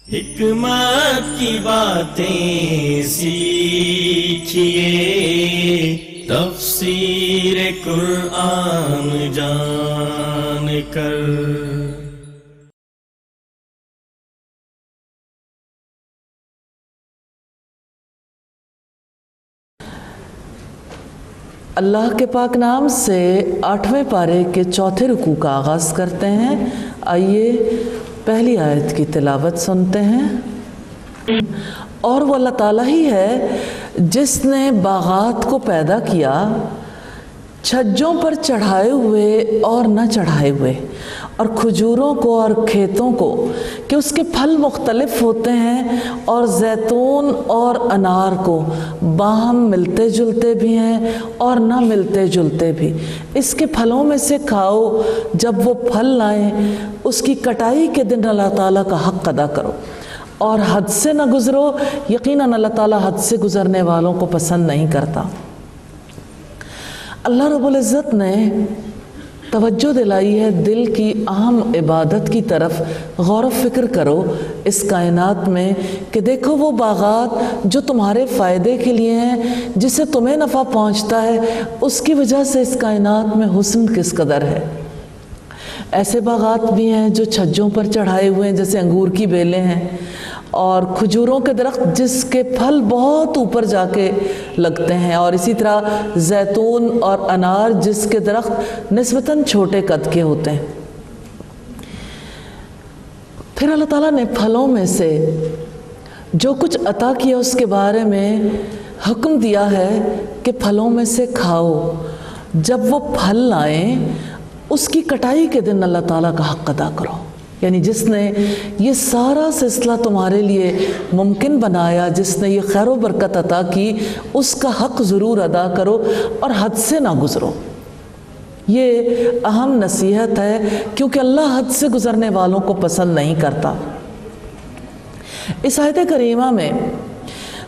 حکمت کی باتیں سیکھیے، تفسیر قرآن جان کر۔ اللہ کے پاک نام سے 8ویں پارے کے 4تھے رکوع کا آغاز کرتے ہیں۔ آئیے پہلی آیت کی تلاوت سنتے ہیں۔ اور وہ اللہ تعالیٰ ہی ہے جس نے باغات کو پیدا کیا، چھجوں پر چڑھائے ہوئے اور نہ چڑھائے ہوئے، اور کھجوروں کو اور کھیتوں کو کہ اس کے پھل مختلف ہوتے ہیں، اور زیتون اور انار کو باہم ملتے جلتے بھی ہیں اور نہ ملتے جلتے بھی۔ اس کے پھلوں میں سے کھاؤ، جب وہ پھل لائیں اس کی کٹائی کے دن اللہ تعالیٰ کا حق ادا کرو اور حد سے نہ گزرو، یقیناً اللہ تعالیٰ حد سے گزرنے والوں کو پسند نہیں کرتا۔ اللہ رب العزت نے توجہ دلائی ہے دل کی اہم عبادت کی طرف۔ غور و فکر کرو اس کائنات میں کہ دیکھو وہ باغات جو تمہارے فائدے کے لیے ہیں، جس سے تمہیں نفع پہنچتا ہے، اس کی وجہ سے اس کائنات میں حسن کس قدر ہے۔ ایسے باغات بھی ہیں جو چھجوں پر چڑھائے ہوئے ہیں، جیسے انگور کی بیلیں ہیں، اور کھجوروں کے درخت جس کے پھل بہت اوپر جا کے لگتے ہیں، اور اسی طرح زیتون اور انار جس کے درخت نسبتاً چھوٹے قد کے ہوتے ہیں۔ پھر اللہ تعالیٰ نے پھلوں میں سے جو کچھ عطا کیا اس کے بارے میں حکم دیا ہے کہ پھلوں میں سے کھاؤ، جب وہ پھل لائیں اس کی کٹائی کے دن اللہ تعالیٰ کا حق ادا کرو۔ یعنی جس نے یہ سارا سلسلہ تمہارے لیے ممکن بنایا، جس نے یہ خیر و برکت عطا کی، اس کا حق ضرور ادا کرو اور حد سے نہ گزرو۔ یہ اہم نصیحت ہے کیونکہ اللہ حد سے گزرنے والوں کو پسند نہیں کرتا۔ اس آیت کریمہ میں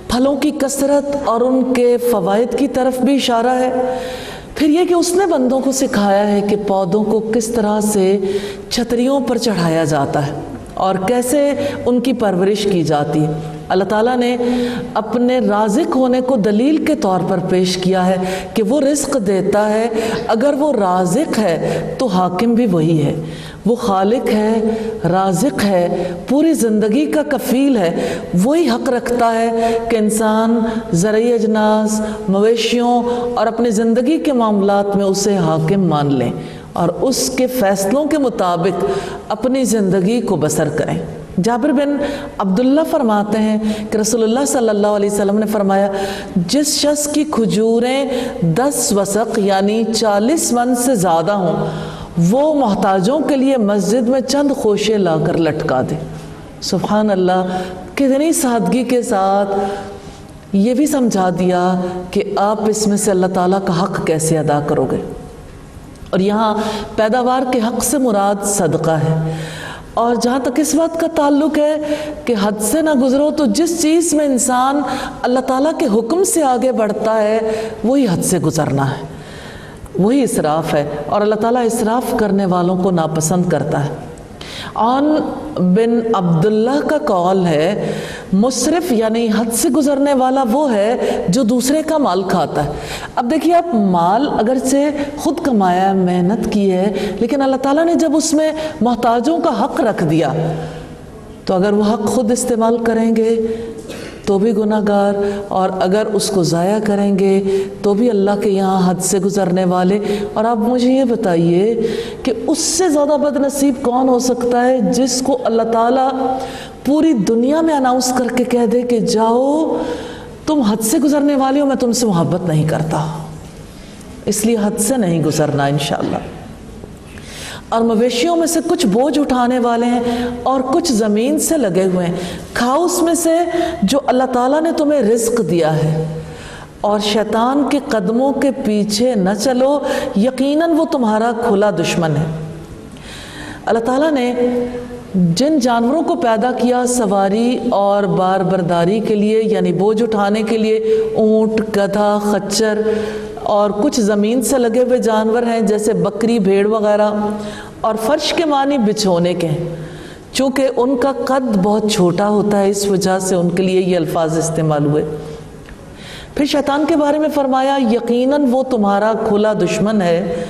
پھلوں کی کثرت اور ان کے فوائد کی طرف بھی اشارہ ہے۔ پھر یہ کہ اس نے بندوں کو سکھایا ہے کہ پودوں کو کس طرح سے چھتریوں پر چڑھایا جاتا ہے اور کیسے ان کی پرورش کی جاتی ہے۔ اللہ تعالیٰ نے اپنے رازق ہونے کو دلیل کے طور پر پیش کیا ہے کہ وہ رزق دیتا ہے۔ اگر وہ رازق ہے تو حاکم بھی وہی ہے، وہ خالق ہے، رازق ہے، پوری زندگی کا کفیل ہے۔ وہی حق رکھتا ہے کہ انسان زرعی اجناس، مویشیوں اور اپنی زندگی کے معاملات میں اسے حاکم مان لیں اور اس کے فیصلوں کے مطابق اپنی زندگی کو بسر کریں۔ جابر بن عبداللہ فرماتے ہیں کہ رسول اللہ صلی اللہ علیہ وسلم نے فرمایا، جس شخص کی کھجوریں 10 وسق یعنی 40 من سے زیادہ ہوں، وہ محتاجوں کے لیے مسجد میں چند خوشے لا کر لٹکا دے۔ سبحان اللہ، کتنی سادگی کے ساتھ یہ بھی سمجھا دیا کہ آپ اس میں سے اللہ تعالیٰ کا حق کیسے ادا کرو گے۔ اور یہاں پیداوار کے حق سے مراد صدقہ ہے۔ اور جہاں تک اس بات کا تعلق ہے کہ حد سے نہ گزرو، تو جس چیز میں انسان اللہ تعالیٰ کے حکم سے آگے بڑھتا ہے وہی حد سے گزرنا ہے، وہی اسراف ہے، اور اللہ تعالیٰ اسراف کرنے والوں کو ناپسند کرتا ہے۔ عون بن عبداللہ کا قول ہے، مسرف یعنی حد سے گزرنے والا وہ ہے جو دوسرے کا مال کھاتا ہے۔ اب دیکھیے، آپ مال اگرچہ خود کمایا، محنت کی ہے، لیکن اللہ تعالیٰ نے جب اس میں محتاجوں کا حق رکھ دیا تو اگر وہ حق خود استعمال کریں گے تو بھی گناہ گار، اور اگر اس کو ضائع کریں گے تو بھی اللہ کے یہاں حد سے گزرنے والے۔ اور آپ مجھے یہ بتائیے کہ اس سے زیادہ بد نصیب کون ہو سکتا ہے جس کو اللہ تعالیٰ پوری دنیا میں اناؤنس کر کے کہہ دے کہ جاؤ تم حد سے گزرنے والے ہو، میں تم سے محبت نہیں کرتا۔ اس لیے حد سے نہیں گزرنا انشاءاللہ۔ اور مویشیوں میں سے کچھ بوجھ اٹھانے والے ہیں اور کچھ زمین سے لگے ہوئے ہیں، کھاؤ اس میں سے جو اللہ تعالیٰ نے تمہیں رزق دیا ہے، اور شیطان کے قدموں کے پیچھے نہ چلو، یقیناً وہ تمہارا کھلا دشمن ہے۔ اللہ تعالیٰ نے جن جانوروں کو پیدا کیا سواری اور بار برداری کے لیے، یعنی بوجھ اٹھانے کے لیے، اونٹ، گدھا، خچر، اور کچھ زمین سے لگے ہوئے جانور ہیں جیسے بکری، بھیڑ وغیرہ، اور فرش کے معنی بچھونے کے ہیں۔ چونکہ ان کا قد بہت چھوٹا ہوتا ہے، اس وجہ سے ان کے لیے یہ الفاظ استعمال ہوئے۔ پھر شیطان کے بارے میں فرمایا یقیناً وہ تمہارا کھلا دشمن ہے،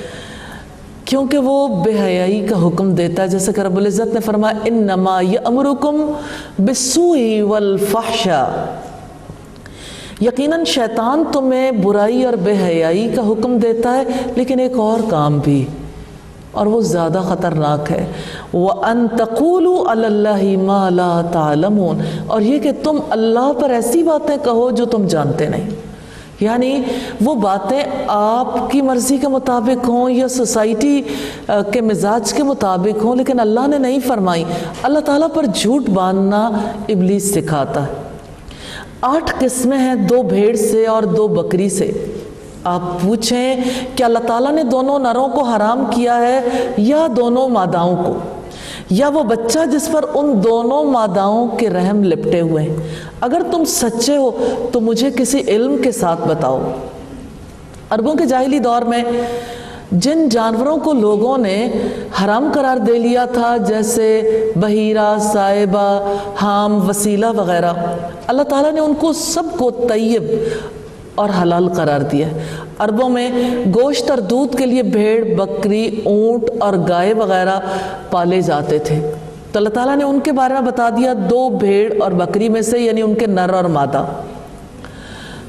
کیونکہ وہ بے حیائی کا حکم دیتا ہے، جیسے کہ رب العزت نے فرمایا انما یأمرکم بالسوء والفحشاء، یقیناً شیطان تمہیں برائی اور بے حیائی کا حکم دیتا ہے، لیکن ایک اور کام بھی، اور وہ زیادہ خطرناک ہے، وَأَن تَقُولُوا عَلَى اللَّهِ مَا لَا تَعْلَمُونَ، اور یہ کہ تم اللہ پر ایسی باتیں کہو جو تم جانتے نہیں، یعنی وہ باتیں آپ کی مرضی کے مطابق ہوں یا سوسائٹی کے مزاج کے مطابق ہوں، لیکن اللہ نے نہیں فرمائی۔ اللہ تعالیٰ پر جھوٹ باندھنا ابلیس سکھاتا ہے۔ 8 قسمیں ہیں، 2 بھیڑ سے اور 2 بکری سے۔ آپ پوچھیں کہ اللہ تعالیٰ نے دونوں نروں کو حرام کیا ہے یا دونوں ماداؤں کو، یا وہ بچہ جس پر ان دونوں ماداؤں کے رحم لپٹے ہوئے ہیں؟ اگر تم سچے ہو تو مجھے کسی علم کے ساتھ بتاؤ۔ عربوں کے جاہلی دور میں جن جانوروں کو لوگوں نے حرام قرار دے لیا تھا، جیسے بحیرہ، سائبہ، حام، وسیلہ وغیرہ، اللہ تعالیٰ نے ان کو سب کو طیب اور حلال قرار دیا ہے۔ عربوں میں گوشت اور دودھ کے لیے بھیڑ، بکری، اونٹ اور گائے وغیرہ پالے جاتے تھے، تو اللہ تعالیٰ نے ان کے بارے میں بتا دیا 2 بھیڑ اور بکری میں سے، یعنی ان کے نر اور مادہ۔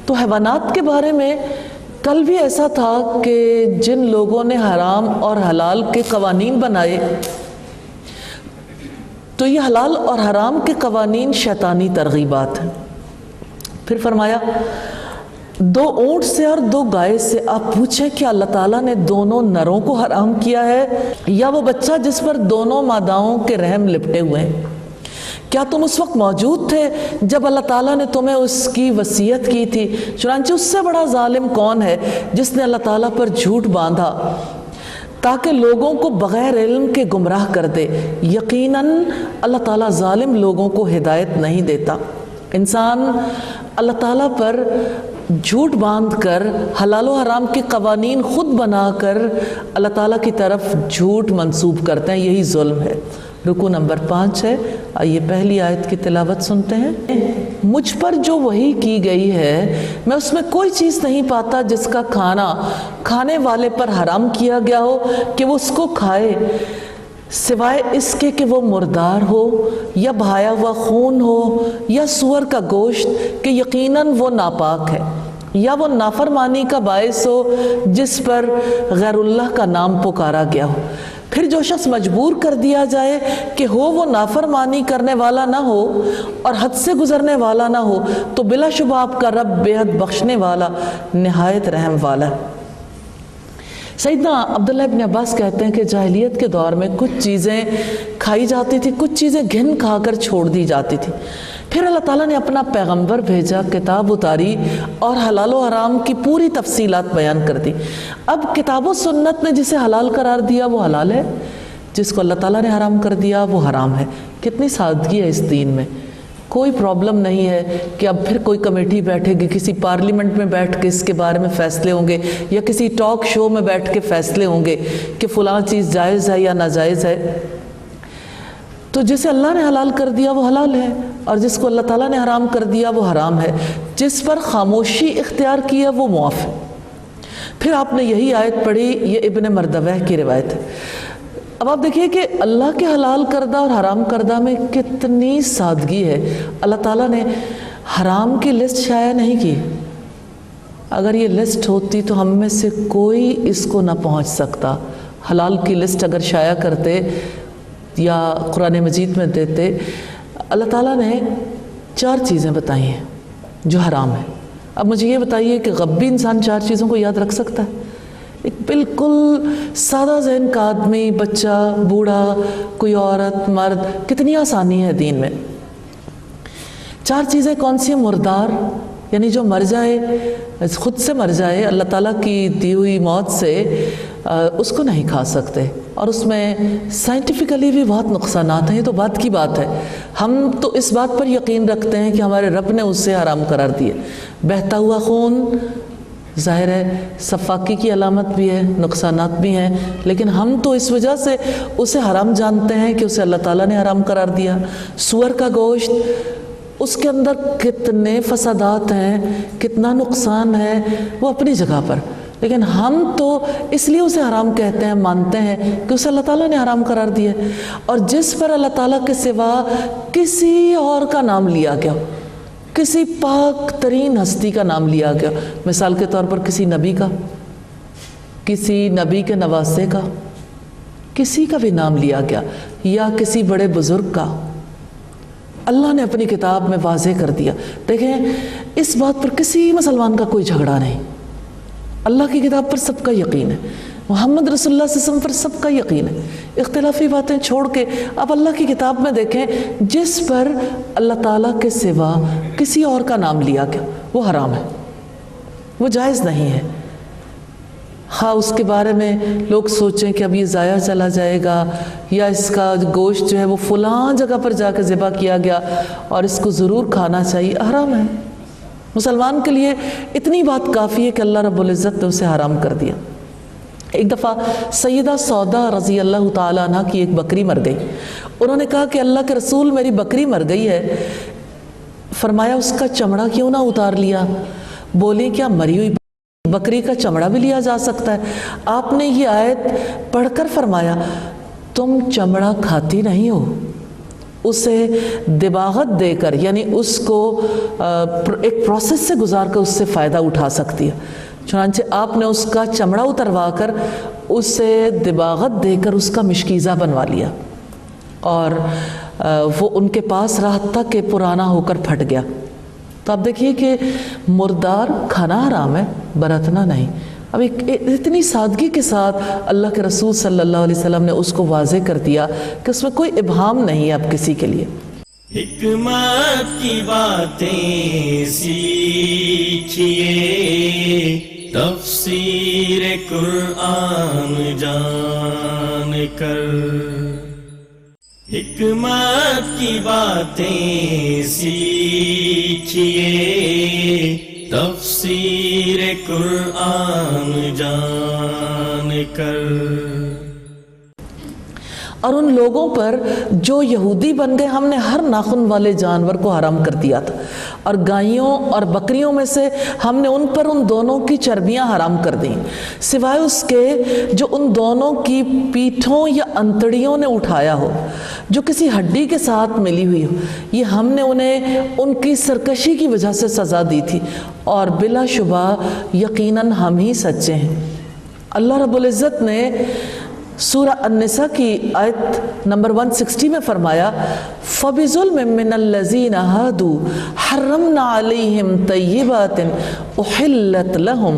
تو حیوانات کے بارے میں کل بھی ایسا تھا کہ جن لوگوں نے حرام اور حلال کے قوانین بنائے، تو یہ حلال اور حرام کے قوانین شیطانی ترغیبات ہیں۔ پھر فرمایا 2 اونٹ سے اور 2 گائے سے۔ آپ پوچھیں کہ اللہ تعالیٰ نے دونوں نروں کو حرام کیا ہے یا وہ بچہ جس پر دونوں ماداؤں کے رحم لپٹے ہوئے ہیں؟ کیا تم اس وقت موجود تھے جب اللہ تعالیٰ نے تمہیں اس کی وصیت کی تھی؟ چنانچہ اس سے بڑا ظالم کون ہے جس نے اللہ تعالیٰ پر جھوٹ باندھا تاکہ لوگوں کو بغیر علم کے گمراہ کر دے۔ یقیناً اللہ تعالیٰ ظالم لوگوں کو ہدایت نہیں دیتا۔ انسان اللہ تعالیٰ پر جھوٹ باندھ کر حلال و حرام کے قوانین خود بنا کر اللہ تعالیٰ کی طرف جھوٹ منسوب کرتے ہیں، یہی ظلم ہے۔ رکوع نمبر 5 ہے، آئیے پہلی آیت کی تلاوت سنتے ہیں۔ مجھ پر جو وحی کی گئی ہے میں اس میں کوئی چیز نہیں پاتا جس کا کھانا کھانے والے پر حرام کیا گیا ہو کہ وہ اس کو کھائے، سوائے اس کے کہ وہ مردار ہو یا بہایا ہوا خون ہو یا سور کا گوشت، کہ یقیناً وہ ناپاک ہے، یا وہ نافرمانی کا باعث ہو جس پر غیر اللہ کا نام پکارا گیا ہو۔ پھر جو شخص مجبور کر دیا جائے کہ وہ نافرمانی کرنے والا نہ ہو اور حد سے گزرنے والا نہ ہو، تو بلا شبہ آپ کا رب بے حد بخشنے والا، نہایت رحم والا ہے۔ سیدنا عبداللہ ابن عباس کہتے ہیں کہ جاہلیت کے دور میں کچھ چیزیں کھائی جاتی تھی، کچھ چیزیں گھن کھا کر چھوڑ دی جاتی تھی۔ پھر اللہ تعالیٰ نے اپنا پیغمبر بھیجا، کتاب اتاری اور حلال و حرام کی پوری تفصیلات بیان کر دی۔ اب کتاب و سنت نے جسے حلال قرار دیا وہ حلال ہے، جس کو اللہ تعالیٰ نے حرام کر دیا وہ حرام ہے۔ کتنی سادگی ہے اس دین میں، کوئی پرابلم نہیں ہے کہ اب پھر کوئی کمیٹی بیٹھے گی، کسی پارلیمنٹ میں بیٹھ کے اس کے بارے میں فیصلے ہوں گے، یا کسی ٹاک شو میں بیٹھ کے فیصلے ہوں گے کہ فلاں چیز جائز ہے یا ناجائز ہے۔ تو جسے اللہ نے حلال کر دیا وہ حلال ہے، اور جس کو اللہ تعالیٰ نے حرام کر دیا وہ حرام ہے۔ جس پر خاموشی اختیار کی ہے وہ معاف ہے۔ پھر آپ نے یہی آیت پڑھی، یہ ابن مردوہ کی روایت ہے۔ اب آپ دیکھیے کہ اللہ کے حلال کردہ اور حرام کردہ میں کتنی سادگی ہے۔ اللہ تعالیٰ نے حرام کی لسٹ شائع نہیں کی۔ اگر یہ لسٹ ہوتی تو ہم میں سے کوئی اس کو نہ پہنچ سکتا۔ حلال کی لسٹ اگر شائع کرتے یا قرآن مجید میں دیتے، اللہ تعالیٰ نے 4 چیزیں بتائی ہیں جو حرام ہیں۔ اب مجھے یہ بتائیے کہ غبی انسان 4 چیزوں کو یاد رکھ سکتا ہے؟ ایک بالکل سادہ ذہن کا آدمی، بچہ، بوڑھا، کوئی عورت، مرد، کتنی آسانی ہے دین میں۔ 4 چیزیں کون سی ہیں؟ مردار، یعنی جو مر جائے، خود سے مر جائے، اللہ تعالیٰ کی دی ہوئی موت سے، اس کو نہیں کھا سکتے، اور اس میں سائنٹیفکلی بھی بہت نقصانات ہیں۔ یہ تو بات کی بات ہے، ہم تو اس بات پر یقین رکھتے ہیں کہ ہمارے رب نے اس سے حرام قرار دیا۔ بہتا ہوا خون ظاہر ہے صفاقی کی علامت بھی ہے، نقصانات بھی ہیں، لیکن ہم تو اس وجہ سے اسے حرام جانتے ہیں کہ اسے اللہ تعالیٰ نے حرام قرار دیا۔ سور کا گوشت، اس کے اندر کتنے فسادات ہیں، کتنا نقصان ہے، وہ اپنی جگہ پر، لیکن ہم تو اس لیے اسے حرام کہتے ہیں، مانتے ہیں کہ اسے اللہ تعالیٰ نے حرام قرار دیا ہے۔ اور جس پر اللہ تعالیٰ کے سوا کسی اور کا نام لیا گیا، کسی پاک ترین ہستی کا نام لیا گیا، مثال کے طور پر کسی نبی کا، کسی نبی کے نواسے کا، کسی کا بھی نام لیا گیا، یا کسی بڑے بزرگ کا، اللہ نے اپنی کتاب میں واضح کر دیا۔ دیکھیں اس بات پر کسی مسلمان کا کوئی جھگڑا نہیں، اللہ کی کتاب پر سب کا یقین ہے، محمد رسول اللہ صلی اللہ علیہ وسلم پر سب کا یقین ہے۔ اختلافی باتیں چھوڑ کے اب اللہ کی کتاب میں دیکھیں، جس پر اللہ تعالیٰ کے سوا کسی اور کا نام لیا گیا وہ حرام ہے، وہ جائز نہیں ہے۔ ہاں اس کے بارے میں لوگ سوچیں کہ اب یہ ضائع چلا جائے گا، یا اس کا گوشت جو ہے وہ فلاں جگہ پر جا کے ذبح کیا گیا اور اس کو ضرور کھانا چاہیے، حرام ہے۔ مسلمان کے لیے اتنی بات کافی ہے کہ اللہ رب العزت نے اسے حرام کر دیا۔ ایک دفعہ سیدہ سودا رضی اللہ تعالیٰ عنہ کی ایک بکری مر گئی۔ انہوں نے کہا کہ اللہ کے رسول میری بکری مر گئی ہے، فرمایا اس کا چمڑا کیوں نہ اتار لیا؟ بولی کیا مری ہوئی بکری کا چمڑا بھی لیا جا سکتا ہے؟ آپ نے یہ آیت پڑھ کر فرمایا تم چمڑا کھاتی نہیں ہو، اسے دباغت دے کر، یعنی اس کو ایک پروسیس سے گزار کر اس سے فائدہ اٹھا سکتی ہے۔ چنانچہ آپ نے اس کا چمڑا اتروا کر اسے دباغت دے کر اس کا مشکیزہ بنوا لیا، اور وہ ان کے پاس رہا تک کہ پرانا ہو کر پھٹ گیا۔ تو آپ دیکھیے کہ مردار کھانا حرام ہے، برتنا نہیں۔ اب اتنی سادگی کے ساتھ اللہ کے رسول صلی اللہ علیہ وسلم نے اس کو واضح کر دیا کہ اس میں کوئی ابہام نہیں ہے اب کسی کے لیے۔ حکمت کی باتیں سیکھیے، تفسیر قرآن جان کر، حکمت کی باتیں سیکھیے، تفسیر قرآن جان کر۔ اور ان لوگوں پر جو یہودی بن گئے، ہم نے ہر ناخن والے جانور کو حرام کر دیا تھا، اور گائیوں اور بکریوں میں سے ہم نے ان پر ان دونوں کی چربیاں حرام کر دیں، سوائے اس کے جو ان دونوں کی پیٹھوں یا انتڑیوں نے اٹھایا ہو، جو کسی ہڈی کے ساتھ ملی ہوئی ہو۔ یہ ہم نے انہیں ان کی سرکشی کی وجہ سے سزا دی تھی، اور بلا شبہ یقیناً ہم ہی سچے ہیں۔ اللہ رب العزت نے سورہ النساء کی آیت نمبر 160 میں فرمایا فَبِظُلْمٍ مِّنَ الَّذِينَ هَادُوا حَرَّمْنَا عَلَيْهِمْ طَيِّبَاتٍ أُحِلَّتْ لَهُمْ۔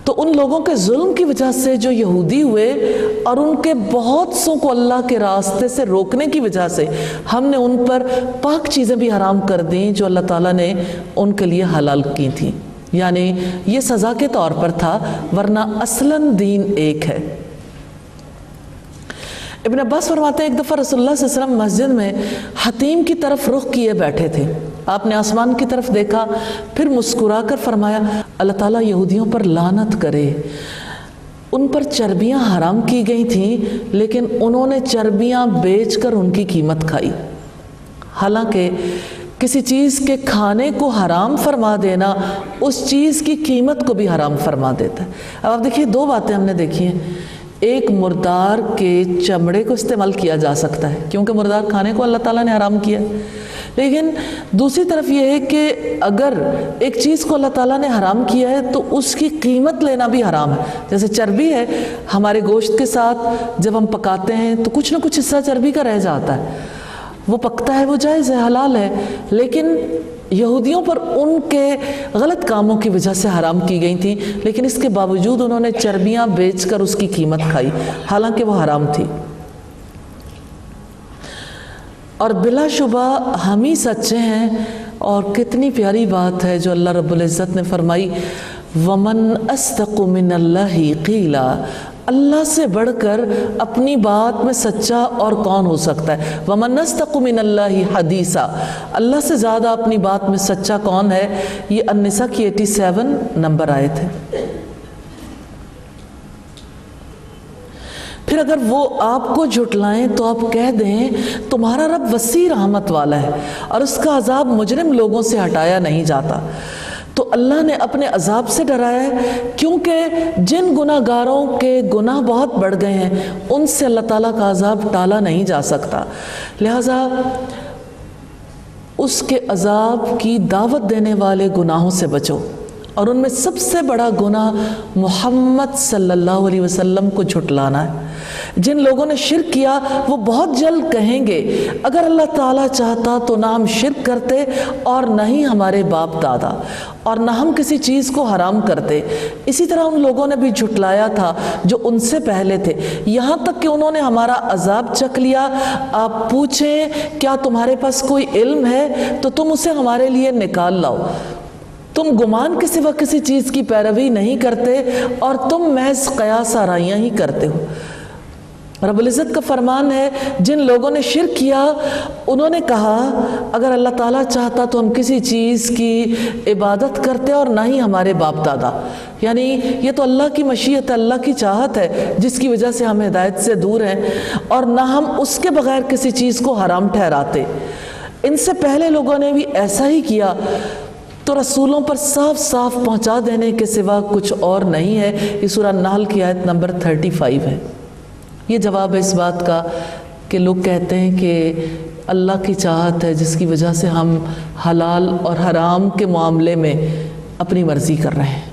تو ان لوگوں کے ظلم کی وجہ سے جو یہودی ہوئے، اور ان کے بہت سوں کو اللہ کے راستے سے روکنے کی وجہ سے، ہم نے ان پر پاک چیزیں بھی حرام کر دیں جو اللہ تعالیٰ نے ان کے لیے حلال کی تھیں۔ یعنی یہ سزا کے طور پر تھا، ورنہ اصلاً دین ایک ہے۔ ابن عباس فرماتے ہیں ایک دفعہ رسول اللہ صلی اللہ علیہ وسلم مسجد میں حتیم کی طرف رخ کیے بیٹھے تھے، آپ نے آسمان کی طرف دیکھا، پھر مسکرا کر فرمایا اللہ تعالیٰ یہودیوں پر لعنت کرے، ان پر چربیاں حرام کی گئی تھیں لیکن انہوں نے چربیاں بیچ کر ان کی قیمت کھائی۔ حالانکہ کسی چیز کے کھانے کو حرام فرما دینا اس چیز کی قیمت کو بھی حرام فرما دیتا ہے۔ اب آپ دیکھیے دو باتیں ہم نے دیکھی ہیں، ایک مردار کے چمڑے کو استعمال کیا جا سکتا ہے کیونکہ مردار کھانے کو اللہ تعالیٰ نے حرام کیا ہے، لیکن دوسری طرف یہ ہے کہ اگر ایک چیز کو اللہ تعالیٰ نے حرام کیا ہے تو اس کی قیمت لینا بھی حرام ہے۔ جیسے چربی ہے، ہمارے گوشت کے ساتھ جب ہم پکاتے ہیں تو کچھ نہ کچھ حصہ چربی کا رہ جاتا ہے، وہ پکتا ہے، وہ جائز ہے، حلال ہے، لیکن یہودیوں پر ان کے غلط کاموں کی وجہ سے حرام کی گئی تھی، لیکن اس کے باوجود انہوں نے چربیاں بیچ کر اس کی قیمت کھائی، حالانکہ وہ حرام تھی۔ اور بلا شبہ ہم ہی سچے ہیں، اور کتنی پیاری بات ہے جو اللہ رب العزت نے فرمائی وَمَنْ أَصْدَقُ مِنَ اللَّهِ قِيلًا اللہ سے بڑھ کر اپنی بات میں سچا اور کون ہو سکتا ہے؟ وَمَنْ أَصْدَقُ مِنَ اللَّهِ حَدِيثًا، اللہ سے زیادہ اپنی بات میں سچا کون ہے؟ یہ النساء کی 87 نمبر آیت ہے۔ پھر اگر وہ آپ کو جھٹلائیں تو آپ کہہ دیں تمہارا رب وسیع رحمت والا ہے اور اس کا عذاب مجرم لوگوں سے ہٹایا نہیں جاتا۔ تو اللہ نے اپنے عذاب سے ڈرایا ہے کیونکہ جن گناہ گاروں کے گناہ بہت بڑھ گئے ہیں ان سے اللہ تعالیٰ کا عذاب ٹالا نہیں جا سکتا، لہٰذا اس کے عذاب کی دعوت دینے والے گناہوں سے بچو۔ اور ان میں سب سے بڑا گناہ محمد صلی اللہ علیہ وسلم کو جھٹلانا ہے۔ جن لوگوں نے شرک کیا وہ بہت جلد کہیں گے اگر اللہ تعالیٰ چاہتا تو نہ ہم شرک کرتے اور نہ ہی ہمارے باپ دادا، اور نہ ہم کسی چیز کو حرام کرتے۔ اسی طرح ان لوگوں نے بھی جھٹلایا تھا جو ان سے پہلے تھے، یہاں تک کہ انہوں نے ہمارا عذاب چکھ لیا۔ آپ پوچھیں کیا تمہارے پاس کوئی علم ہے تو تم اسے ہمارے لیے نکال لاؤ۔ تم گمان کے سوا کسی چیز کی پیروی نہیں کرتے اور تم محض قیاس آرائیاں ہی کرتے ہو۔ رب العزت کا فرمان ہے جن لوگوں نے شرک کیا انہوں نے کہا اگر اللہ تعالیٰ چاہتا تو ہم کسی چیز کی عبادت کرتے اور نہ ہی ہمارے باپ دادا، یعنی یہ تو اللہ کی مشیت ہے، اللہ کی چاہت ہے جس کی وجہ سے ہم ہدایت سے دور ہیں، اور نہ ہم اس کے بغیر کسی چیز کو حرام ٹھہراتے۔ ان سے پہلے لوگوں نے بھی ایسا ہی کیا، تو رسولوں پر صاف صاف پہنچا دینے کے سوا کچھ اور نہیں ہے۔ یہ سورہ نحل کی آیت نمبر 35 ہے۔ یہ جواب ہے اس بات کا کہ لوگ کہتے ہیں کہ اللہ کی چاہت ہے جس کی وجہ سے ہم حلال اور حرام کے معاملے میں اپنی مرضی کر رہے ہیں۔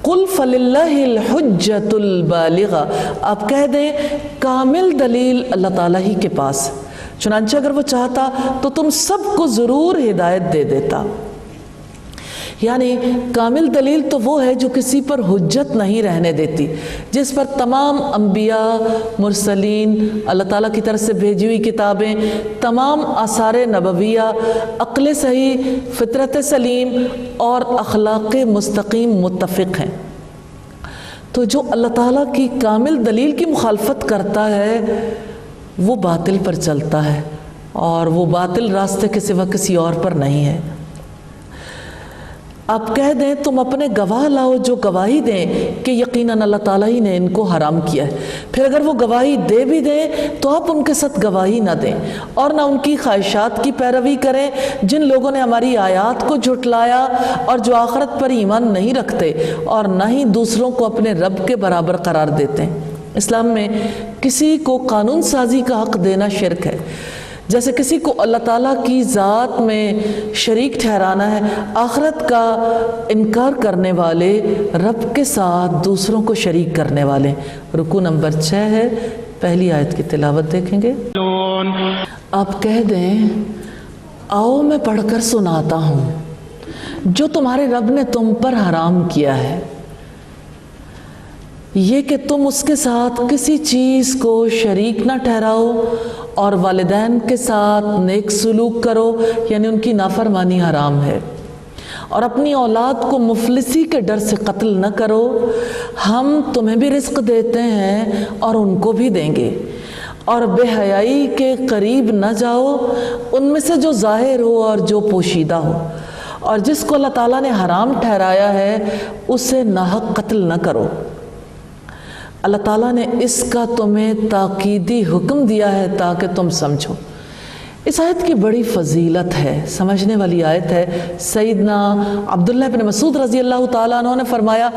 قُلْ فَلِلَّهِ الْحُجَّةُ الْبَالِغَةُ، آپ کہہ دیں کامل دلیل اللہ تعالیٰ ہی کے پاس، چنانچہ اگر وہ چاہتا تو تم سب کو ضرور ہدایت دے دیتا۔ یعنی کامل دلیل تو وہ ہے جو کسی پر حجت نہیں رہنے دیتی، جس پر تمام انبیاء، مرسلین، اللہ تعالیٰ کی طرف سے بھیجی ہوئی کتابیں، تمام آثار نبویہ، عقل صحیح، فطرت سلیم اور اخلاق مستقیم متفق ہیں۔ تو جو اللہ تعالیٰ کی کامل دلیل کی مخالفت کرتا ہے وہ باطل پر چلتا ہے، اور وہ باطل راستے کے سوا کسی اور پر نہیں ہے۔ آپ کہہ دیں تم اپنے گواہ لاؤ جو گواہی دیں کہ یقیناً اللہ تعالیٰ ہی نے ان کو حرام کیا ہے، پھر اگر وہ گواہی دے بھی دیں تو آپ ان کے ساتھ گواہی نہ دیں اور نہ ان کی خواہشات کی پیروی کریں جن لوگوں نے ہماری آیات کو جھٹلایا اور جو آخرت پر ایمان نہیں رکھتے اور نہ ہی دوسروں کو اپنے رب کے برابر قرار دیتے ہیں۔ اسلام میں کسی کو قانون سازی کا حق دینا شرک ہے، جیسے کسی کو اللہ تعالیٰ کی ذات میں شریک ٹھہرانا ہے۔ آخرت کا انکار کرنے والے رب کے ساتھ دوسروں کو شریک کرنے والے۔ رکوع نمبر 6 ہے، پہلی آیت کی تلاوت دیکھیں گے۔ آپ کہہ دیں آؤ میں پڑھ کر سناتا ہوں جو تمہارے رب نے تم پر حرام کیا ہے، یہ کہ تم اس کے ساتھ کسی چیز کو شریک نہ ٹھہراؤ اور والدین کے ساتھ نیک سلوک کرو، یعنی ان کی نافرمانی حرام ہے، اور اپنی اولاد کو مفلسی کے ڈر سے قتل نہ کرو، ہم تمہیں بھی رزق دیتے ہیں اور ان کو بھی دیں گے، اور بے حیائی کے قریب نہ جاؤ، ان میں سے جو ظاہر ہو اور جو پوشیدہ ہو، اور جس کو اللہ تعالیٰ نے حرام ٹھہرایا ہے اسے ناحق قتل نہ کرو۔ اللہ تعالیٰ نے اس کا تمہیں تاکیدی حکم دیا ہے تاکہ تم سمجھو۔ اس آیت کی بڑی فضیلت ہے، سمجھنے والی آیت ہے۔ سیدنا عبداللہ بن مسعود رضی اللہ تعالیٰ عنہ نے فرمایا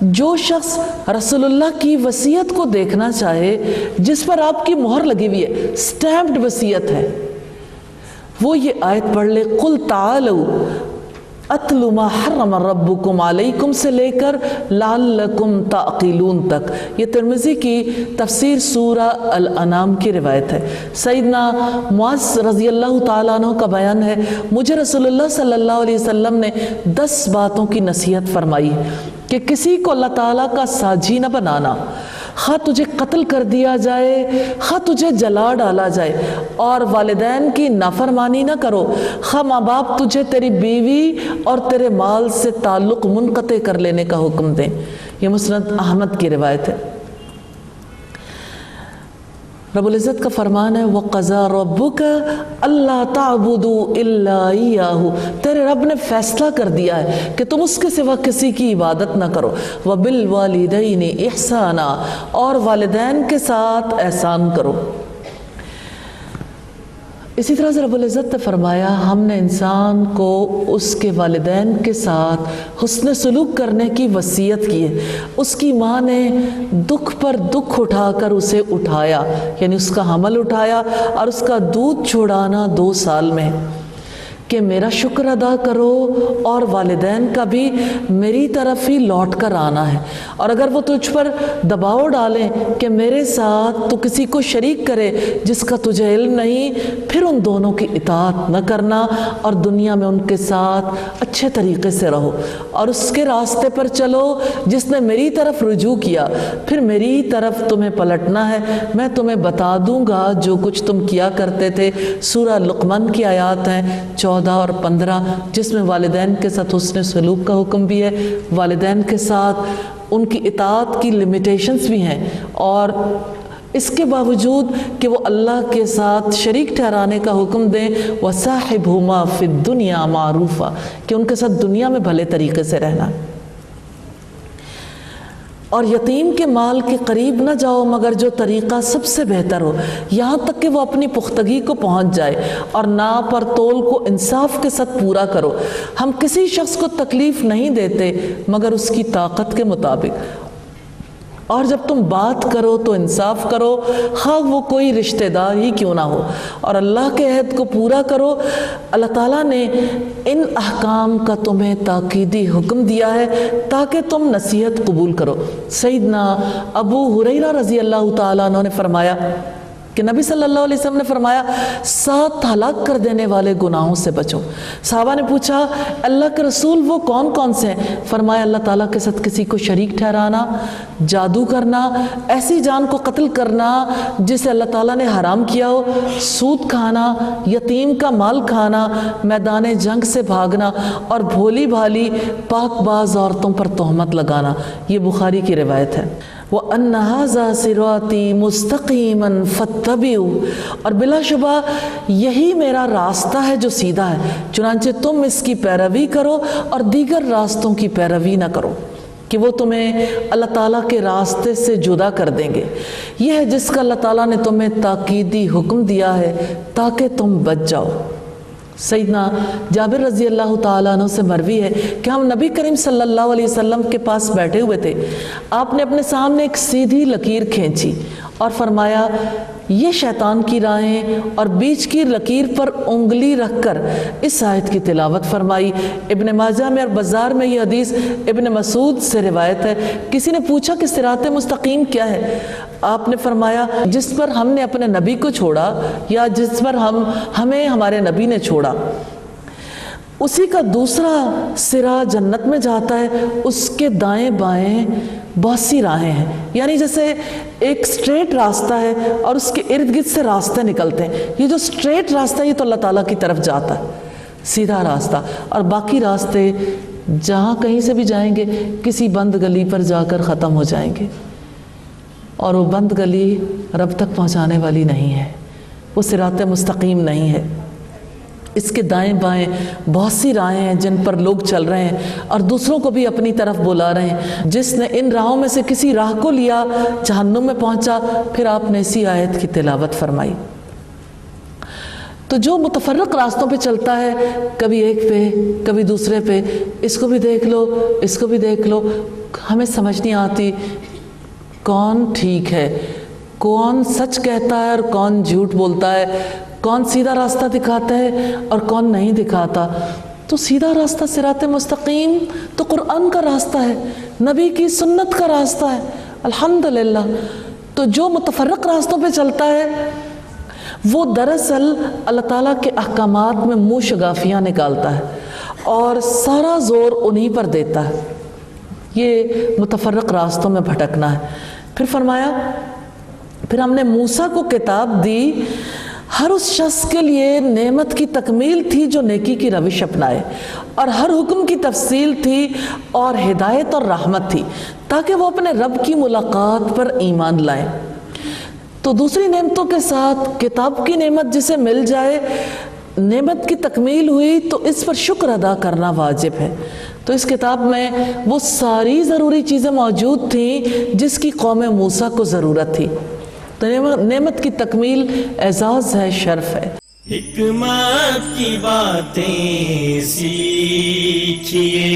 جو شخص رسول اللہ کی وصیت کو دیکھنا چاہے جس پر آپ کی مہر لگی ہوئی ہے، سٹیمپڈ وصیت ہے، وہ یہ آیت پڑھ لے، قُلْ تَعَالَوْا اتلو ما حرم ربکم علیکم سے لے کر لعلکم تعقلون تک۔ یہ ترمذی کی تفسیر سورہ الانعام کی روایت ہے۔ سیدنا معاذ رضی اللہ تعالیٰ عنہ کا بیان ہے، مجھے رسول اللہ صلی اللہ علیہ وسلم نے 10 باتوں کی نصیحت فرمائی کہ کسی کو اللہ تعالیٰ کا ساجی نہ بنانا، خواہ تجھے قتل کر دیا جائے، خواہ تجھے جلا ڈالا جائے، اور والدین کی نافرمانی نہ کرو، خواہ ماں باپ تجھے تیری بیوی اور تیرے مال سے تعلق منقطع کر لینے کا حکم دیں۔ یہ مسند احمد کی روایت ہے۔ رب العزت کا فرمان ہے وَقَضَىٰ رَبُّكَ أَلَّا تَعْبُدُوا إِلَّا إِيَّاهُ، تیرے رب نے فیصلہ کر دیا ہے کہ تم اس کے سوا کسی کی عبادت نہ کرو، وَبِالْوَالِدَيْنِ إِحْسَانًا، اور والدین کے ساتھ احسان کرو۔ اسی طرح سے رب العزت نے فرمایا ہم نے انسان کو اس کے والدین کے ساتھ حسن سلوک کرنے کی وصیت کی ہے۔ اس کی ماں نے دکھ پر دکھ اٹھا کر اسے اٹھایا، یعنی اس کا حمل اٹھایا اور اس کا دودھ چھوڑانا 2 سال میں، کہ میرا شکر ادا کرو اور والدین کا بھی میری طرف ہی لوٹ کر آنا ہے، اور اگر وہ تجھ پر دباؤ ڈالیں کہ میرے ساتھ تو کسی کو شریک کرے جس کا تجھے علم نہیں، پھر ان دونوں کی اطاعت نہ کرنا اور دنیا میں ان کے ساتھ اچھے طریقے سے رہو اور اس کے راستے پر چلو جس نے میری طرف رجوع کیا، پھر میری طرف تمہیں پلٹنا ہے، میں تمہیں بتا دوں گا جو کچھ تم کیا کرتے تھے۔ سورہ لقمان کی آیات ہیں 14 اور 15، جس میں والدین کے ساتھ حسن سلوک کا حکم بھی ہے، والدین کے ساتھ ان کی اطاعت کی لمیٹیشنز بھی ہیں، اور اس کے باوجود کہ وہ اللہ کے ساتھ شریک ٹھہرانے کا حکم دیں، وَصَاحِبْهُمَا فِي الدُّنْيَا مَعْرُوفًا، کہ ان کے ساتھ دنیا میں بھلے طریقے سے رہنا، اور یتیم کے مال کے قریب نہ جاؤ مگر جو طریقہ سب سے بہتر ہو، یہاں تک کہ وہ اپنی پختگی کو پہنچ جائے، اور ناپ اور تول کو انصاف کے ساتھ پورا کرو۔ ہم کسی شخص کو تکلیف نہیں دیتے مگر اس کی طاقت کے مطابق، اور جب تم بات کرو تو انصاف کرو، خواہ وہ کوئی رشتہ دار ہی کیوں نہ ہو، اور اللہ کے عہد کو پورا کرو۔ اللہ تعالیٰ نے ان احکام کا تمہیں تاکیدی حکم دیا ہے تاکہ تم نصیحت قبول کرو۔ سیدنا ابو ہریرہ رضی اللہ تعالیٰ عنہ نے فرمایا کہ نبی صلی اللہ علیہ وسلم نے فرمایا 7 ہلاک کر دینے والے گناہوں سے بچو۔ صحابہ نے پوچھا اللہ کے رسول وہ کون کون سے ہیں؟ فرمایا اللہ تعالیٰ کے ساتھ کسی کو شریک ٹھہرانا، جادو کرنا، ایسی جان کو قتل کرنا جسے اللہ تعالیٰ نے حرام کیا ہو، سود کھانا، یتیم کا مال کھانا، میدان جنگ سے بھاگنا، اور بھولی بھالی پاک باز عورتوں پر تہمت لگانا۔ یہ بخاری کی روایت ہے۔ وَأَنَّ هَذَا صِرَاطِي مُسْتَقِيمًا فَاتَّبِعُوهُ، اور بلا شبہ یہی میرا راستہ ہے جو سیدھا ہے، چنانچہ تم اس کی پیروی کرو اور دیگر راستوں کی پیروی نہ کرو کہ وہ تمہیں اللہ تعالیٰ کے راستے سے جدا کر دیں گے۔ یہ ہے جس کا اللہ تعالیٰ نے تمہیں تاکیدی حکم دیا ہے تاکہ تم بچ جاؤ۔ سیدنا جابر رضی اللہ تعالیٰ عنہ سے مروی ہے کہ ہم نبی کریم صلی اللہ علیہ وسلم کے پاس بیٹھے ہوئے تھے، آپ نے اپنے سامنے ایک سیدھی لکیر کھینچی اور فرمایا یہ شیطان کی راہیں، اور بیچ کی لکیر پر انگلی رکھ کر اس آیت کی تلاوت فرمائی۔ ابن ماجہ میں اور بزار میں یہ حدیث ابن مسعود سے روایت ہے۔ کسی نے پوچھا کہ صراط مستقیم کیا ہے؟ آپ نے فرمایا جس پر ہم نے اپنے نبی کو چھوڑا یا جس پر ہمیں ہمارے نبی نے چھوڑا، اسی کا دوسرا سرا جنت میں جاتا ہے، اس کے دائیں بائیں بہت سی راہیں ہیں، یعنی جیسے ایک سٹریٹ راستہ ہے اور اس کے ارد گرد سے راستے نکلتے ہیں، یہ جو سٹریٹ راستہ ہے یہ تو اللہ تعالیٰ کی طرف جاتا ہے، سیدھا راستہ، اور باقی راستے جہاں کہیں سے بھی جائیں گے کسی بند گلی پر جا کر ختم ہو جائیں گے، اور وہ بند گلی رب تک پہنچانے والی نہیں ہے، وہ صراط مستقیم نہیں ہے۔ اس کے دائیں بائیں بہت سی راہیں ہیں جن پر لوگ چل رہے ہیں اور دوسروں کو بھی اپنی طرف بلا رہے ہیں۔ جس نے ان راہوں میں سے کسی راہ کو لیا جہنم میں پہنچا۔ پھر آپ نے اسی آیت کی تلاوت فرمائی۔ تو جو متفرق راستوں پہ چلتا ہے، کبھی ایک پہ کبھی دوسرے پہ، اس کو بھی دیکھ لو اس کو بھی دیکھ لو، ہمیں سمجھ نہیں آتی کون ٹھیک ہے، کون سچ کہتا ہے اور کون جھوٹ بولتا ہے، کون سیدھا راستہ دکھاتا ہے اور کون نہیں دکھاتا۔ تو سیدھا راستہ صراط مستقیم تو قرآن کا راستہ ہے، نبی کی سنت کا راستہ ہے، الحمدللہ۔ تو جو متفرق راستوں پہ چلتا ہے وہ دراصل اللہ تعالیٰ کے احکامات میں منہ شگافیاں نکالتا ہے اور سارا زور انہی پر دیتا ہے، یہ متفرق راستوں میں بھٹکنا ہے۔ پھر فرمایا پھر ہم نے موسیٰ کو کتاب دی ہر اس شخص کے لیے نعمت کی تکمیل تھی جو نیکی کی روش اپنائے، اور ہر حکم کی تفصیل تھی اور ہدایت اور رحمت تھی تاکہ وہ اپنے رب کی ملاقات پر ایمان لائیں۔ تو دوسری نعمتوں کے ساتھ کتاب کی نعمت جسے مل جائے، نعمت کی تکمیل ہوئی تو اس پر شکر ادا کرنا واجب ہے۔ تو اس کتاب میں وہ ساری ضروری چیزیں موجود تھیں جس کی قوم موسیٰ کو ضرورت تھی۔ تو نعمت کی تکمیل اعزاز ہے، شرف ہے۔ حکمت کی باتیں سیکھیے،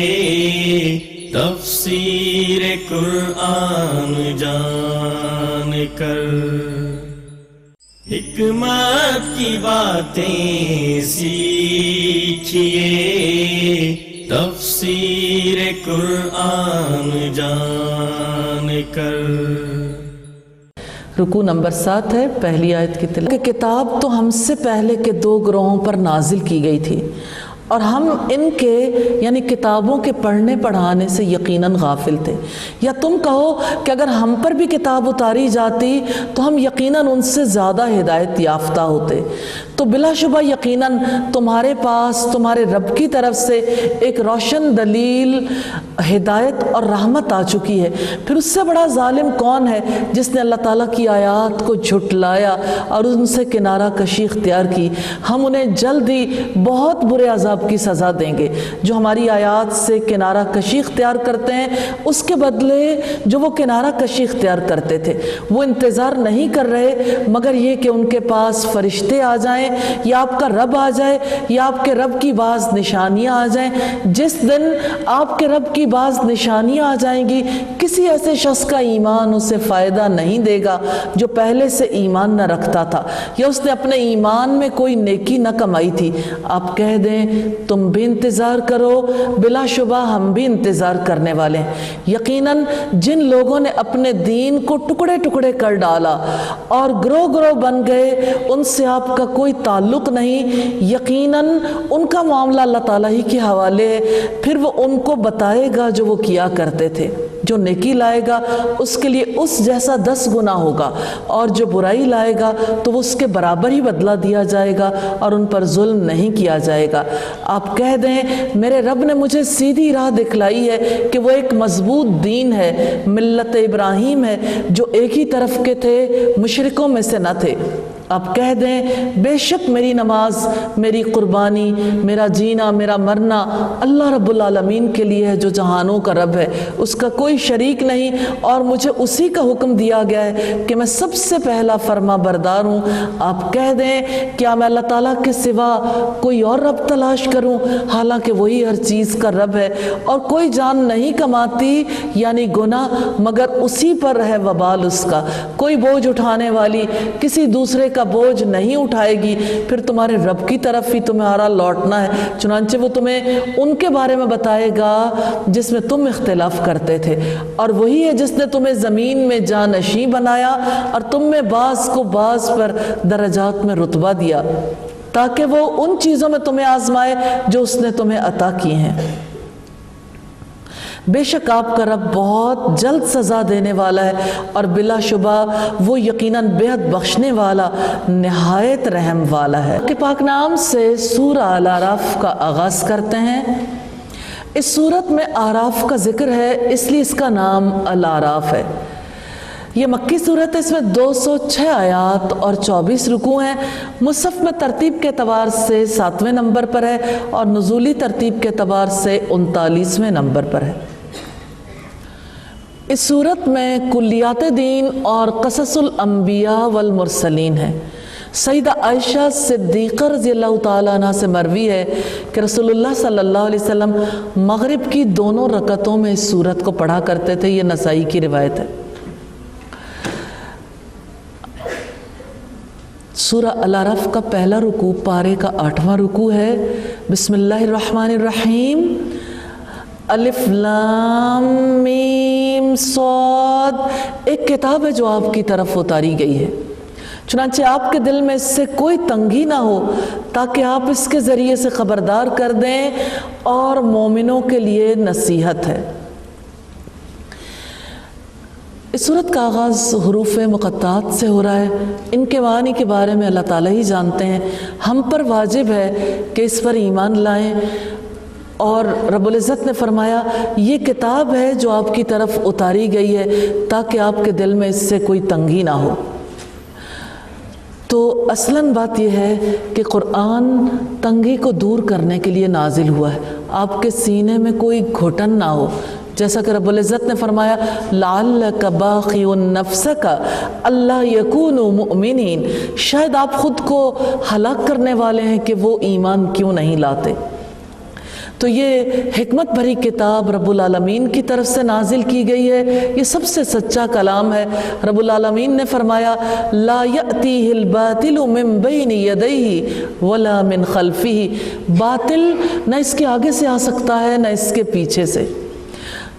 تفسیر قرآن جان کر۔ حکمت کی باتیں سیکھیے، تفسیر قرآن جان کر۔ رکوع نمبر 7 ہے، پہلی آیت کی تلاوت۔ کہ کتاب تو ہم سے پہلے کے 2 گروہوں پر نازل کی گئی تھی، اور ہم ان کے یعنی کتابوں کے پڑھنے پڑھانے سے یقیناً غافل تھے۔ یا تم کہو کہ اگر ہم پر بھی کتاب اتاری جاتی تو ہم یقیناً ان سے زیادہ ہدایت یافتہ ہوتے۔ تو بلا شبہ یقیناً تمہارے پاس تمہارے رب کی طرف سے ایک روشن دلیل، ہدایت اور رحمت آ چکی ہے۔ پھر اس سے بڑا ظالم کون ہے جس نے اللہ تعالیٰ کی آیات کو جھٹلایا اور ان سے کنارہ کشی اختیار کی۔ ہم انہیں جلد ہی بہت برے عذاب کی سزا دیں گے۔ جو ہماری آیات سے کنارہ کشی اختیار کرتے ہیں، اس کے بدلے جو وہ کنارہ کشی اختیار کرتے تھے، وہ انتظار نہیں کر رہے مگر یہ کہ ان کے پاس فرشتے آ جائیں، یا آپ کا رب آ جائے، یا آپ کے رب کی بعض نشانیاں آ جائیں۔ جس دن آپ کے رب کی بعض نشانیاں آ جائیں گی، کسی ایسے شخص کا ایمان اسے فائدہ نہیں دے گا جو پہلے سے ایمان نہ رکھتا تھا، یا اس نے اپنے ایمان میں کوئی نیکی نہ کمائی تھی۔ آپ کہہ دیں تم بھی انتظار کرو، بلا شبہ ہم بھی انتظار کرنے والے ہیں۔ یقیناً جن لوگوں نے اپنے دین کو ٹکڑے ٹکڑے کر ڈالا اور گروہ گروہ بن گئے، ان سے آپ کا کوئی تعلق نہیں۔ یقیناً ان کا معاملہ اللہ تعالیٰ ہی کے حوالے ہے، پھر وہ ان کو بتائے گا جو وہ کیا کرتے تھے۔ جو نیکی لائے گا اس کے لیے اس جیسا 10 گنا ہوگا، اور جو برائی لائے گا تو وہ اس کے برابر ہی بدلہ دیا جائے گا، اور ان پر ظلم نہیں کیا جائے گا۔ آپ کہہ دیں میرے رب نے مجھے سیدھی راہ دکھلائی ہے کہ وہ ایک مضبوط دین ہے، ملت ابراہیم ہے، جو ایک ہی طرف کے تھے، مشرکوں میں سے نہ تھے۔ آپ کہہ دیں بے شک میری نماز، میری قربانی، میرا جینا، میرا مرنا اللہ رب العالمین کے لیے ہے جو جہانوں کا رب ہے، اس کا کوئی شریک نہیں، اور مجھے اسی کا حکم دیا گیا ہے کہ میں سب سے پہلا فرما بردار ہوں۔ آپ کہہ دیں کیا میں اللہ تعالیٰ کے سوا کوئی اور رب تلاش کروں، حالانکہ وہی ہر چیز کا رب ہے، اور کوئی جان نہیں کماتی یعنی گناہ مگر اسی پر ہے وبال اس کا۔ کوئی بوجھ اٹھانے والی کسی دوسرے کا بوجھ نہیں اٹھائے گی، پھر تمہارے رب کی طرف ہی تمہارا لوٹنا ہے۔ چنانچہ وہ تمہیں ان کے بارے میں بتائے گا جس میں تم اختلاف کرتے تھے، اور وہی ہے جس نے تمہیں زمین میں جانشیں بنایا اور تم میں بعض کو بعض پر درجات میں رتبہ دیا، تاکہ وہ ان چیزوں میں تمہیں آزمائے جو اس نے تمہیں عطا کی ہیں۔ بے شک آپ کا رب بہت جلد سزا دینے والا ہے، اور بلا شبہ وہ یقیناً بےحد بخشنے والا، نہایت رحم والا ہے۔ کہ پاک نام سے سورہ الاعراف کا آغاز کرتے ہیں۔ اس سورت میں اعراف کا ذکر ہے، اس لیے اس کا نام الاعراف ہے۔ یہ مکی صورت ہے، اس میں 206 آیات اور 24 رکوع ہیں۔ مصحف میں ترتیب کے اعتبار سے 7ویں نمبر پر ہے، اور نزولی ترتیب کے اعتبار سے 39ویں نمبر پر ہے۔ اس صورت میں کلیات دین اور قصص الانبیاء والمرسلین ہے۔ سیدہ عائشہ صدیقہ رضی اللہ تعالیٰ عنہ سے مروی ہے کہ رسول اللہ صلی اللہ علیہ وسلم مغرب کی دونوں رکعتوں میں اس صورت کو پڑھا کرتے تھے۔ یہ نسائی کی روایت ہے۔ سورہ الاعراف کا پہلا رکوع پارے کا 8واں رکوع ہے۔ بسم اللہ الرحمن الرحیم، الف لام میم صاد۔ ایک کتاب ہے جو آپ کی طرف اتاری گئی ہے، چنانچہ آپ کے دل میں اس سے کوئی تنگی نہ ہو، تاکہ آپ اس کے ذریعے سے خبردار کر دیں اور مومنوں کے لیے نصیحت ہے۔ اس صورت کا آغاز حروف مقطعات سے ہو رہا ہے. ان کے معنی کے بارے میں اللہ تعالیٰ ہی جانتے ہیں. ہم پر واجب ہے کہ اس پر ایمان لائیں. اور رب العزت نے فرمایا یہ کتاب ہے جو آپ کی طرف اتاری گئی ہے تاکہ آپ کے دل میں اس سے کوئی تنگی نہ ہو. تو اصلاً بات یہ ہے کہ قرآن تنگی کو دور کرنے کے لیے نازل ہوا ہے. آپ کے سینے میں کوئی گھٹن نہ ہو. جیسا کہ رب العزت نے فرمایا لعلک باخع نفسک الا یکونوا مؤمنین، شاید آپ خود کو ہلاک کرنے والے ہیں کہ وہ ایمان کیوں نہیں لاتے. تو یہ حکمت بھری کتاب رب العالمین کی طرف سے نازل کی گئی ہے. یہ سب سے سچا کلام ہے. رب العالمین نے فرمایا لا یأتیہ الباطل من بین یدیہ ولا من خلفہ، باطل نہ اس کے آگے سے آ سکتا ہے نہ اس کے پیچھے سے.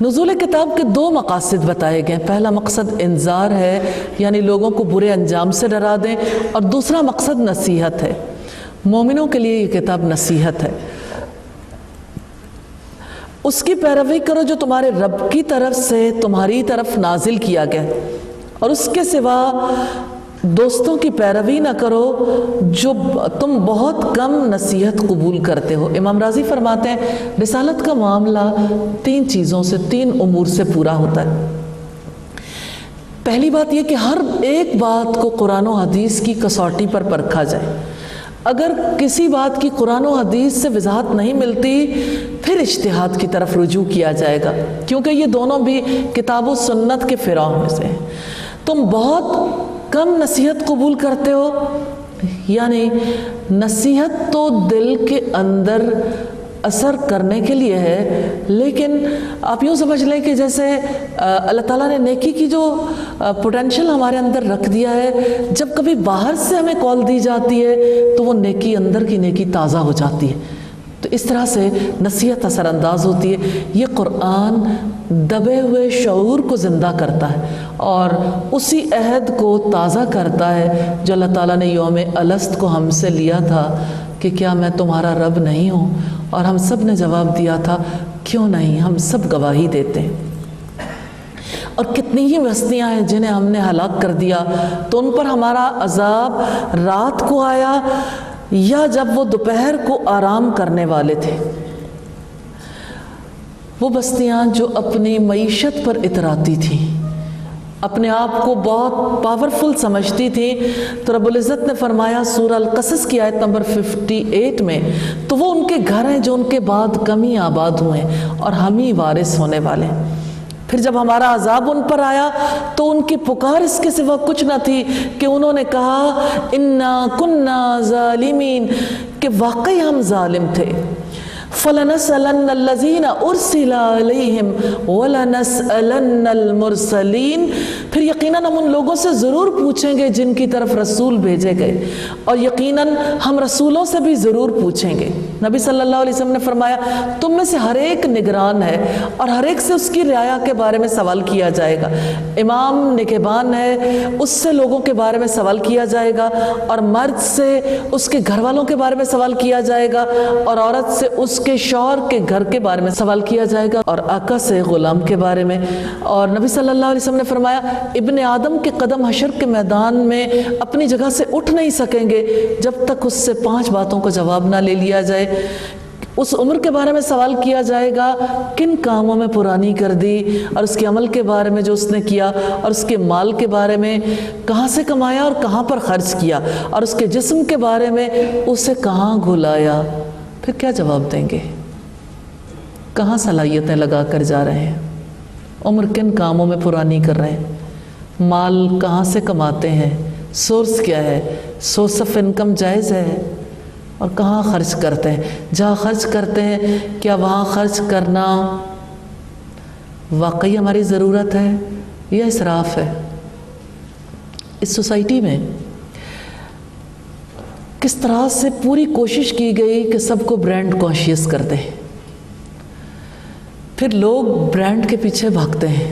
نزول کتاب کے دو مقاصد بتائے گئے. پہلا مقصد انذار ہے، یعنی لوگوں کو برے انجام سے ڈرا دیں، اور دوسرا مقصد نصیحت ہے. مومنوں کے لیے یہ کتاب نصیحت ہے. اس کی پیروی کرو جو تمہارے رب کی طرف سے تمہاری طرف نازل کیا گیا، اور اس کے سوا دوستوں کی پیروی نہ کرو جو تم بہت کم نصیحت قبول کرتے ہو. امام راضی فرماتے ہیں رسالت کا معاملہ تین چیزوں سے، تین امور سے پورا ہوتا ہے. پہلی بات یہ کہ ہر ایک بات کو قرآن و حدیث کی کسوٹی پر پرکھا جائے. اگر کسی بات کی قرآن و حدیث سے وضاحت نہیں ملتی پھر اجتہاد کی طرف رجوع کیا جائے گا، کیونکہ یہ دونوں بھی کتاب و سنت کے فروع میں سے ہیں. تم بہت کم نصیحت قبول کرتے ہو، یعنی نصیحت تو دل کے اندر اثر کرنے کے لیے ہے، لیکن آپ یوں سمجھ لیں کہ جیسے اللہ تعالیٰ نے نیکی کی جو پوٹینشل ہمارے اندر رکھ دیا ہے، جب کبھی باہر سے ہمیں کال دی جاتی ہے تو وہ نیکی اندر کی نیکی تازہ ہو جاتی ہے. تو اس طرح سے نصیحت اثر انداز ہوتی ہے. یہ قرآن دبے ہوئے شعور کو زندہ کرتا ہے اور اسی عہد کو تازہ کرتا ہے جو اللہ تعالیٰ نے یوم الست کو ہم سے لیا تھا کہ کیا میں تمہارا رب نہیں ہوں، اور ہم سب نے جواب دیا تھا کیوں نہیں، ہم سب گواہی دیتے ہیں. اور کتنی ہی بستیاں ہیں جنہیں ہم نے ہلاک کر دیا تو ان پر ہمارا عذاب رات کو آیا یا جب وہ دوپہر کو آرام کرنے والے تھے. وہ بستیاں جو اپنی معیشت پر اتراتی تھیں، اپنے آپ کو بہت پاورفل سمجھتی تھیں، تو رب العزت نے فرمایا سورہ القصص کی آیت نمبر 58 میں تو وہ ان کے گھر ہیں جو ان کے بعد کم ہی آباد ہوئے اور ہم ہی وارث ہونے والے. پھر جب ہمارا عذاب ان پر آیا تو ان کی پکار اس کے سوا کچھ نہ تھی کہ انہوں نے کہا انا کننا ظالمین، کہ واقعی ہم ظالم تھے. فَلَنَسْأَلَنَّ الَّذِينَ أُرْسِلَ عَلَيْهِمْ وَلَنَسْأَلَنَّ الْمُرْسَلِينَ، پھر یقیناً ہم ان لوگوں سے ضرور پوچھیں گے جن کی طرف رسول بھیجے گئے، اور یقیناً ہم رسولوں سے بھی ضرور پوچھیں گے. نبی صلی اللہ علیہ وسلم نے فرمایا تم میں سے ہر ایک نگران ہے اور ہر ایک سے اس کی رعایا کے بارے میں سوال کیا جائے گا. امام نگہبان ہے، اس سے لوگوں کے بارے میں سوال کیا جائے گا، اور مرد سے اس کے گھر والوں کے بارے میں سوال کیا جائے گا، اور عورت سے اس کے شوہر کے گھر کے بارے میں سوال کیا جائے گا، اور آقا سے غلام کے بارے میں. اور نبی صلی اللہ علیہ وسلم نے فرمایا ابن آدم کے قدم حشر کے میدان میں اپنی جگہ سے اٹھ نہیں سکیں گے جب تک اس سے 5 باتوں کا جواب نہ لے لیا جائے. اس عمر کے بارے میں سوال کیا جائے گا کن کاموں میں پرانی کر دی، اور اس کے عمل کے بارے میں جو اس نے کیا، اور اس کے مال کے بارے میں کہاں سے کمایا اور کہاں پر خرچ کیا، اور اس کے جسم کے بارے میں اسے کہاں گھلایا. پھر کیا جواب دیں گے؟ کہاں صلاحیتیں لگا کر جا رہے ہیں، عمر کن کاموں میں پرانی کر رہے ہیں، مال کہاں سے کماتے ہیں، سورس کیا ہے، سورس آف انکم جائز ہے، اور کہاں خرچ کرتے ہیں. جہاں خرچ کرتے ہیں کیا وہاں خرچ کرنا واقعی ہماری ضرورت ہے یا اسراف ہے؟ اس سوسائٹی میں کس طرح سے پوری کوشش کی گئی کہ سب کو برانڈ کانشیس کر دیں، پھر لوگ برانڈ کے پیچھے بھاگتے ہیں.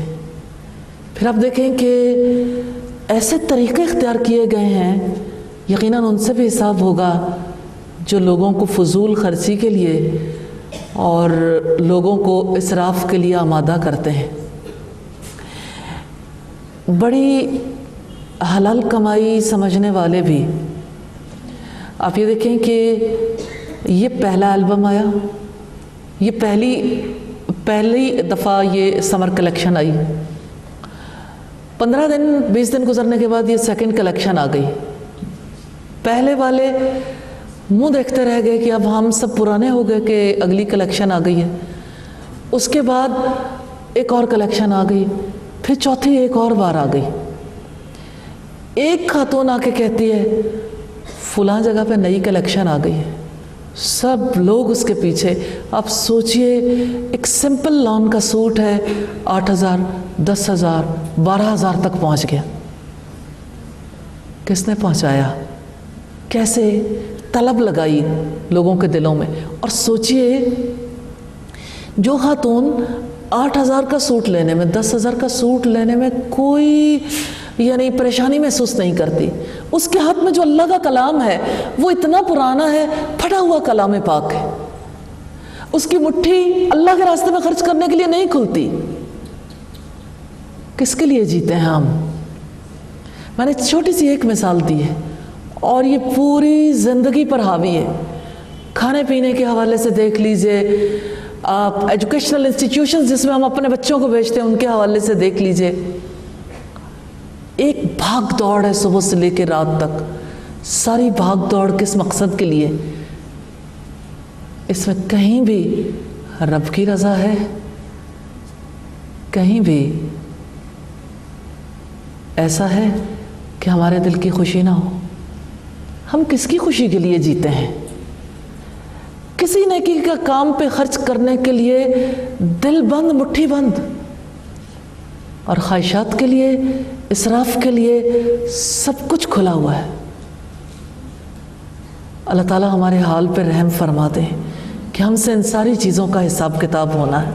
پھر آپ دیکھیں کہ ایسے طریقے اختیار کیے گئے ہیں، یقیناً ان سے بھی حساب ہوگا جو لوگوں کو فضول خرچی کے لیے اور لوگوں کو اسراف کے لیے آمادہ کرتے ہیں. بڑی حلال کمائی سمجھنے والے بھی، آپ یہ دیکھیں کہ یہ پہلا البم آیا، یہ پہلی دفعہ یہ سمر کلیکشن آئی، 15 دن 20 دن گزرنے کے بعد یہ سیکنڈ کلیکشن آ گئی۔ پہلے والے منہ دیکھتے رہ گئے کہ اب ہم سب پرانے ہو گئے کہ اگلی کلیکشن آ گئی ہے۔ اس کے بعد ایک اور کلیکشن آ گئی، پھر چوتھی ایک اور بار آ گئی۔ ایک خاتون آ کے کہتی ہے فلاں جگہ پہ نئی کلیکشن آ گئی ہے، سب لوگ اس کے پیچھے۔ آپ سوچئے ایک سمپل لان کا سوٹ ہے 8,000 10,000 12,000 تک پہنچ گیا۔ کس نے پہنچایا؟ کیسے طلب لگائی لوگوں کے دلوں میں؟ اور سوچئے جو خاتون 8,000 کا سوٹ لینے میں 10,000 کا سوٹ لینے میں کوئی یعنی پریشانی محسوس نہیں کرتی، اس کے ہاتھ میں جو اللہ کا کلام ہے وہ اتنا پرانا ہے، پھٹا ہوا کلام پاک ہے، اس کی مٹھی اللہ کے راستے میں خرچ کرنے کے لیے نہیں کھلتی۔ کس کے لیے جیتے ہیں ہم؟ میں نے چھوٹی سی ایک مثال دی ہے اور یہ پوری زندگی پر حاوی ہے۔ کھانے پینے کے حوالے سے دیکھ لیجئے، آپ ایجوکیشنل انسٹیٹیوشنز جس میں ہم اپنے بچوں کو بھیجتے ہیں ان کے حوالے سے دیکھ لیجئے، ایک بھاگ دوڑ ہے صبح سے لے کے رات تک۔ ساری بھاگ دوڑ کس مقصد کے لیے؟ اس میں کہیں بھی رب کی رضا ہے؟ کہیں بھی ایسا ہے کہ ہمارے دل کی خوشی نہ ہو؟ ہم کس کی خوشی کے لیے جیتے ہیں؟ کسی نیکی کا کام پہ خرچ کرنے کے لیے دل بند مٹھی بند، اور خواہشات کے لیے اسراف کے لیے سب کچھ کھلا ہوا ہے۔ اللہ تعالیٰ ہمارے حال پہ رحم فرما دے کہ ہم سے ان ساری چیزوں کا حساب کتاب ہونا ہے۔